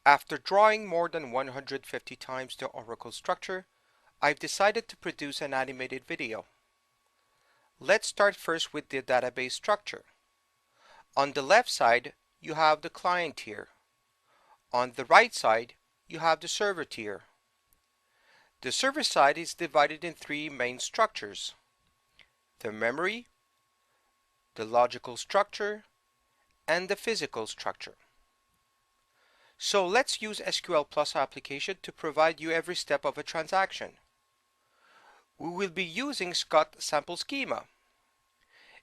After drawing more than 150 times the Oracle structure, I've decided to produce an animated video. Let's start first with the database structure. On the left side, you have the client tier. On the right side, you have the server tier. The server side is divided in three main structures: the memory, the logical structure, and the physical structure. So let's use SQL Plus application to provide you every step of a transaction. We will be using Scott sample schema.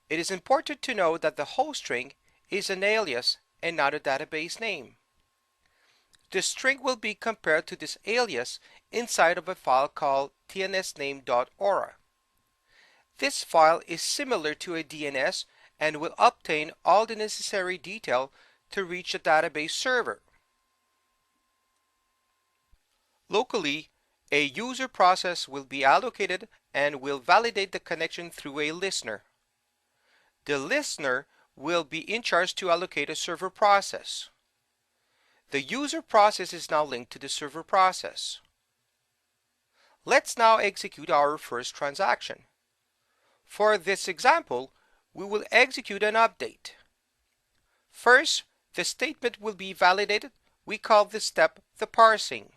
It is important to know that the host string is an alias and not a database name. The string will be compared to this alias inside of a file called tnsname.ora. This file is similar to a DNS and will obtain all the necessary detail to reach the database server. Locally, a user process will be allocated and will validate the connection through a listener. The listener will be in charge to allocate a server process. The user process is now linked to the server process. Let's now execute our first transaction. For this example, we will execute an update. First, the statement will be validated. We call this step the parsing.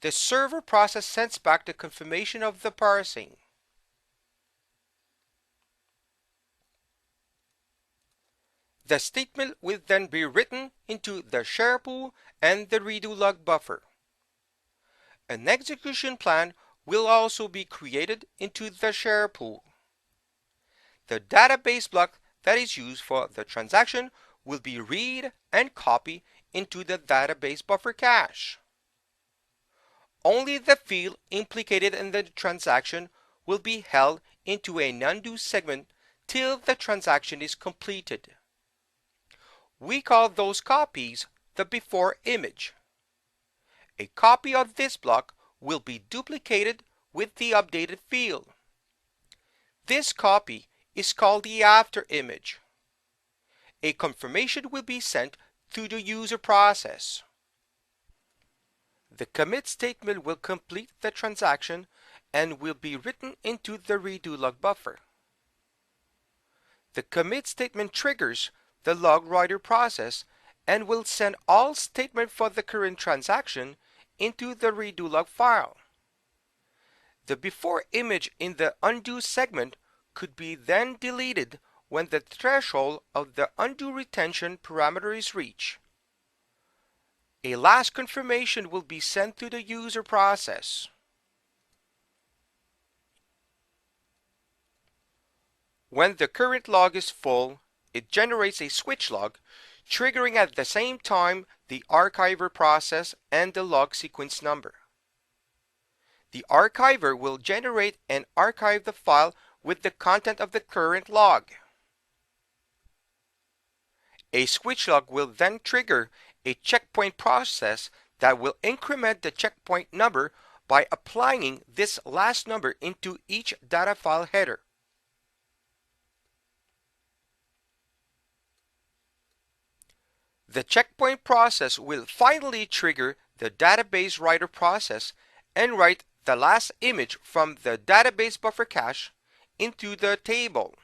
The server process sends back the confirmation of the parsing. The statement will then be written into the share pool and the redo log buffer. An execution plan will also be created into the share pool. The database block that is used for the transaction will be read and copied into the database buffer cache. Only the field implicated in the transaction will be held into an undo segment till the transaction is completed. We call those copies the before image. A copy of this block will be duplicated with the updated field. This copy is called the after image. A confirmation will be sent through the user process. The commit statement will complete the transaction and will be written into the redo log buffer. The commit statement triggers the log writer process and will send all statements for the current transaction into the redo log file. The before image in the undo segment could be then deleted when the threshold of the undo retention parameter is reached. A last confirmation will be sent to the user process. When the current log is full, it generates a switch log, triggering at the same time the archiver process and the log sequence number. The archiver will generate and archive the file with the content of the current log. A switch log will then trigger a checkpoint process that will increment the checkpoint number by applying this last number into each data file header. The checkpoint process will finally trigger the database writer process and write the last image from the database buffer cache into the table.